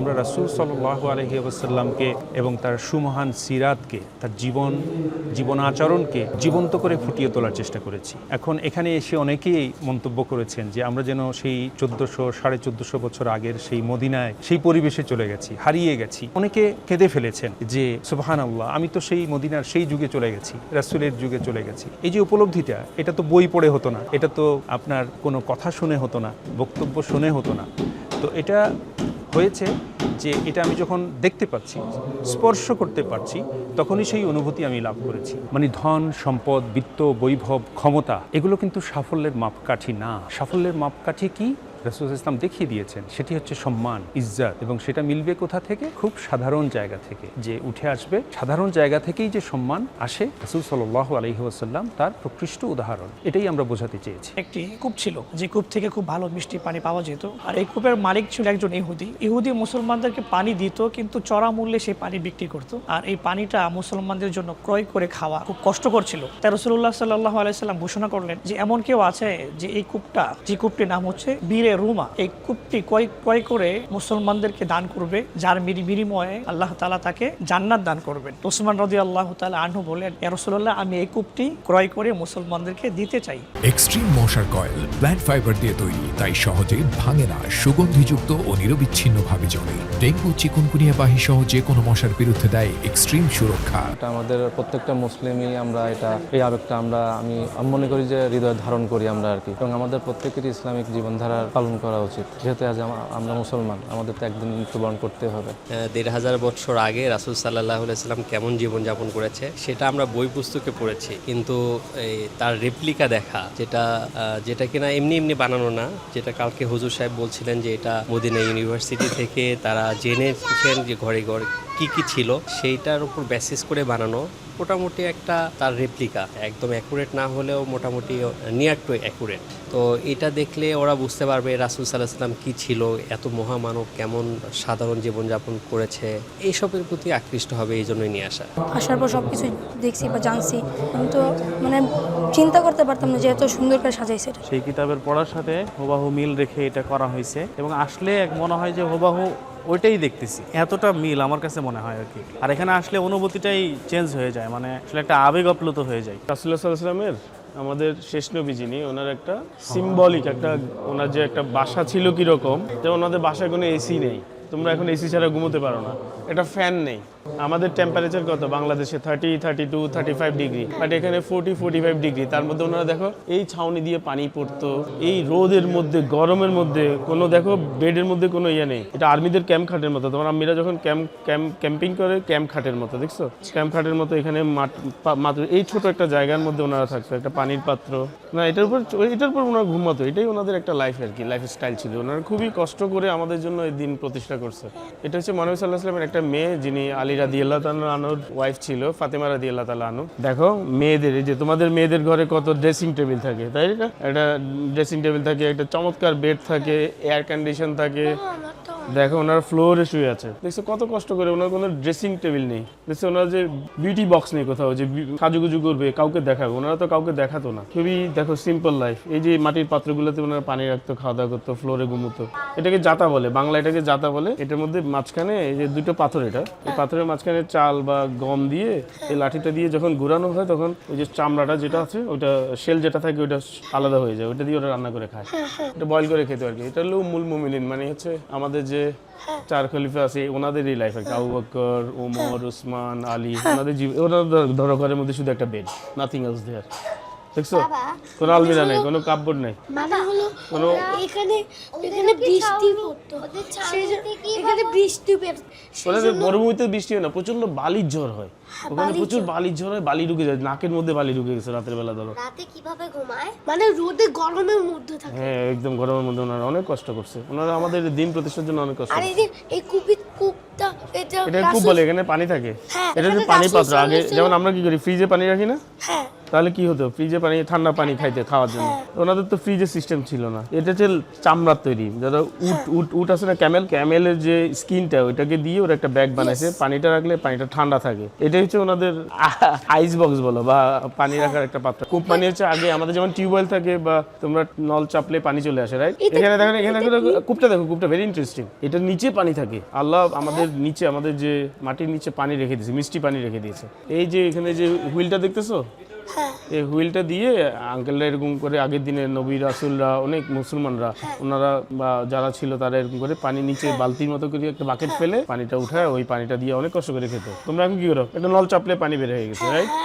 আমরা রাসূল সাল্লাল্লাহু আলাইহি ওয়াসাল্লামকে এবং তার সুমহান সিরাতকে, তার জীবন আচরণকে জীবন্ত করে ফুটিয়ে তোলার চেষ্টা করেছি। এখন এখানে এসে অনেকেই মন্তব্য করেছেন যে আমরা যেন সেই 1400-1450 বছর আগের সেই মদিনায়, সেই পরিবেশে চলে গেছি, হারিয়ে গেছি। অনেকে কেঁদে ফেলেছেন যে সুবহানাল্লাহ, আমি তো সেই মদিনার সেই যুগে চলে গেছি, রাসূলের যুগে চলে গেছি। এই যে উপলব্ধিটা, এটা তো বই পড়ে হতো না, এটা তো আপনার কোনো কথা শুনে হতো না, বক্তব্য শুনে হতো না। তো এটা হয়েছে যে এটা আমি যখন দেখতে পাচ্ছি, স্পর্শ করতে পারছি, তখনই সেই অনুভূতি আমি লাভ করেছি। মানে ধন সম্পদ, বিত্ত, বৈভব, ক্ষমতা, এগুলো কিন্তু সাফল্যের মাপকাঠি না। সাফল্যের মাপকাঠি কি? রাসূল ইসলাম দেখিয়ে দিয়েছেন, সেটি হচ্ছে সম্মান, ইজ্জত, এবং সেটা মিলবে কোথা থেকে? খুব সাধারণ জায়গা থেকে, যে উঠে আসবে সাধারণ জায়গা থেকেই যে সম্মান আসে। রাসূল সাল্লাল্লাহু আলাইহি ওয়াসাল্লাম তার প্রকৃষ্ট উদাহরণ, এটাই আমরা বোঝাতে চেয়েছি। একটি কূপ ছিল, যে কূপ থেকে খুব ভালো মিষ্টি পানি পাওয়া যেত। আর এই কূপের মালিক ছিল একজন ইহুদি মুসলমানদেরকে পানি দিত, কিন্তু চড়া মূল্যে সেই পানি বিক্রি করত। আর এই পানিটা মুসলমানদের জন্য ক্রয় করে খাওয়া খুব কষ্টকর ছিল। তাই রাসূলুল্লাহ সাল্লাল্লাহু আলাইহি সাল্লাম ঘোষণা করলেন যে এমন কেউ আছে যে এই কূপটা, যে কূপটির নাম হচ্ছে বীরে রুমা, এই কূপটি ক্রয় করে মুসলমানদেরকে দান করবে, যার বিনিময়ে আল্লাহ তাআলা তাকে জান্নাত দান করবেন। ওসমান রাদিয়াল্লাহু তাআলা আনহু বলেন, ইয়া রাসূলুল্লাহ, আমি এই কূপটি ক্রয় করে মুসলমানদেরকে দিতে চাই। এক্সট্রিম মশার কয়েল প্ল্যান্ট ফাইবার দিয়ে তৈরি, তাই সহজে ভাঙে না, সুগন্ধিযুক্ত ও নিরবিচ্ছিন্নভাবে জ্বলে। ডেঙ্গু, চিকুনগুনিয়া বাহি সহ যে কোনো মশার বিরুদ্ধে দেয় এক্সট্রিম সুরক্ষা। এটা আমাদের প্রত্যেকটা মুসলিমই আমরা এই আবেগটা আমি মনে করি যে হৃদয় ধারণ করি আমরা আর কি, এবং আমাদের প্রত্যেকেরই ইসলামিক জীবনধারা পালন করা উচিত। যেহেতু আজ আমরা মুসলমান, আমাদের তো একদিন মৃত্যুবরণ করতে হবে। 1500 বছর আগে রাসূল সাল্লাল্লাহু আলাইহি সাল্লাম কেমন জীবনযাপন করেছে সেটা আমরা বই পুস্তকে পড়েছি, কিন্তু তার রেপ্লিকা দেখা, যেটা কিনা এমনি বানানো না, যেটা কালকে হুজুর সাহেব বলছিলেন যে এটা মদিনা ইউনিভার্সিটি থেকে তারা জেনেছেন যে ঘরে ঘরে কি ছিল, সেইটার উপর বেসিস করে বানানো মোটামুটি একটা তার রেপ্লিকা। একদম অ্যাকুরেট না হলেও মোটামুটি নিয়ার টু অ্যাকুরেট। তো এটা দেখলে ওরা বুঝতে পারবে রাসূল সাল্লাল্লাহু আলাইহি সাল্লাম কি ছিল, এত মহামানব কেমন সাধারণ জীবনযাপন করেছে, এইসবের প্রতি আকৃষ্ট হবে, এই জন্যই নিয়ে আসার পর সব কিছু দেখছি বা জানছি, তো মানে চিন্তা করতে পারতাম না যে এত সুন্দর করে সাজাইছে। সেই কিতাবের পড়ার সাথে হুবাহু মিল রেখে এটা করা হয়েছে, এবং আসলে মনে হয় যে হুবাহু ওইটাই দেখতেছি, এতটা মিল আমার কাছে মনে হয় আর কি। আর এখানে আসলে অনুভূতিটাই চেঞ্জ হয়ে যায়, মানে আসলে একটা আবেগ আপ্লুত হয়ে যায়। রাসূলুল্লাহ সাল্লাল্লাহু আলাইহি ওয়াসাল্লামের, আমাদের শেষ নবী যিনি, ওনার একটা সিম্বলিক একটা, ওনার যে একটা বাসা ছিল কীরকম, যেমন ওনাদের বাসায় কোনো এসি নেই, তোমরা এখন এসি ছাড়া ঘুমোতে পারো না, একটা ফ্যান নেই। আমাদের টেম্পারেচার কত বাংলাদেশে? 30, 32, 35 ডিগ্রি, বাট এখানে 40, 45 ডিগ্রি। তার মধ্যে ওনারা দেখো এই ছাউনি দিয়ে পানি পড়তো, এই রোদের মধ্যে, গরমের মধ্যে, কোনো দেখো বেডের মধ্যে কোনো ইয়ে নেই। এটা আর্মিদের ক্যাম্প খাটের মতো, তোমার আম্মিরা যখন ক্যাম্পিং করে ক্যাম্প খাটের মতো, দেখছো ক্যাম্প খাটের মতো। এখানে মাত্র এই ছোট একটা জায়গার মধ্যে ওনারা থাকতো, একটা পানির পাত্র না, এটার উপর ওনারা ঘুমাতো। এটাই ওনাদের একটা লাইফ আর কি, লাইফ স্টাইল ছিল। ওনারা খুবই কষ্ট করে আমাদের জন্য এই দিন প্রতিষ্ঠা করছে। এটা হচ্ছে মহানবী সাল্লাল্লাহু আলাইহি ওয়াসাল্লামের একটা মেয়ে, যিনি আলী রাদিয়াল্লাহু তাআলা আনহুর ওয়াইফ ছিল, ফাতেমা রাদিয়াল্লাহু তাআলা আনহু। দেখো মেয়েদের, এই যে তোমাদের মেয়েদের ঘরে কত ড্রেসিং টেবিল থাকে, তাই না? একটা ড্রেসিং টেবিল থাকে, একটা চমৎকার বেড থাকে, এয়ার কন্ডিশন থাকে। দেখো ওনার ফ্লোরে শুয়ে আছে, দেখছো কত কষ্ট করে। ওনার কোনো ড্রেসিং টেবিল নেই, দেখছো ওনার যে বিউটি বক্স নেই কোথাও, যে সাজুগুজু করবে, কাউকে দেখাবে। ওনারা তো কাউকে দেখাতো না, খুবই দেখো সিম্পল লাইফ। এই যে মাটির পাত্রগুলোতে ওনারা পানি রাখতো, খাওয়া দাওয়া করতো, ফ্লোরে ঘুমোতো। এটাকে জাতা বলে, বাংলা এটাকে জাতা বলে। এটার মধ্যে মাঝখানে এই যে দুটো পাথর, এটা এই পাথরের মাঝখানে চাল বা গম দিয়ে এই লাঠিটা দিয়ে যখন ঘুরানো হয়, তখন ওই যে চামড়াটা যেটা আছে, ওইটা শেল যেটা থাকে, ওইটা আলাদা হয়ে যায়। ওইটা দিয়ে ওটা রান্না করে খায়, এটা বয়েল করে খেতে আর কি। এটা হলো উম্মুল মুমিনিন, মানে হচ্ছে আমাদের যে চার খলিফা আছে ওনাদেরই লাইফ আর কি। আবু বকর, ওমর, উসমান, আলী, ওনাদের ধরো ঘরের মধ্যে শুধু একটা বেড, নাথিং এলস দেয়ার। দেখছো কোনো আলমিরা নেই, কোনো কাপড় নেই, কোনো এখানে বৃষ্টি পড়তো, এখানে বৃষ্টি পড়তো। মরুভূমিতে বৃষ্টি হয় না, প্রচন্ড বালির ঝড় হয় ওখানে, প্রচুর বালির ঝড় হয়, বালি ঢুকে যায়, নাকের মধ্যে বালি ঢুকে গেছে রাতের বেলা। ধরো রাতে কিভাবে ঘুমায়, মানে রোদে গরমের মধ্যে থাকে। হ্যাঁ, একদম গরমের মধ্যে ওনারা অনেক কষ্ট করছে। ওনারা আমাদের দিন প্রতিষ্ঠার জন্য অনেক কষ্ট করছে। এই কূপটা এটা কূপ বলে, এখানে পানি থাকে। এটা হচ্ছে পানি পাত্র। আগে যেমন আমরা কি করি, ফ্রিজে পানি রাখি না, তাহলে কি হতো, ফ্রিজে পানি, ঠান্ডা পানি খাওয়ার জন্য। ওনাদের তো ফ্রিজের সিস্টেম ছিল না, এটা হচ্ছে চামড়ার তৈরি। যারা উট আছে না, ক্যামেলের যে স্কিনটা, ওইটাকে দিয়ে ওরা একটা ব্যাগ বানাইছে, পানিটা রাখলে পানিটা ঠান্ডা থাকে। এটাই হচ্ছে ওনাদের আইস বক্স বলো বা পানি রাখার একটা পাত্র। কূপ পানি হচ্ছে আগে আমাদের যেমন টিউবওয়েল থাকে বা তোমরা নল চাপলে পানি চলে আসে, রাইট? এখানে দেখেন, এখানে কূপটা দেখো, কূপটা ভেরি ইন্টারেস্টিং। এটার নিচে পানি থাকে। আল্লাহ আমাদের নিচে, আমাদের যে মাটির নিচে পানি রেখে দিয়েছে, মিষ্টি পানি রেখে দিয়েছে। এই যে এখানে যে হুইলটা দেখতেছো, এই হুইলটা দিয়ে আঙ্কেলরা এরকম করে, আগের দিনে নবী রাসূলরা, অনেক মুসলমানরা, ওনারা বা যারা ছিল তারা এরকম করে পানি নিচে বালতির মতো করে একটা বাকেট ফেলে পানিটা উঠায়, ওই পানিটা দিয়ে অনেক কষ্ট করে খেত। তোমরা এখন কি করো, একটা নল চাপলে পানি বের হয়ে গেছে, রাইট?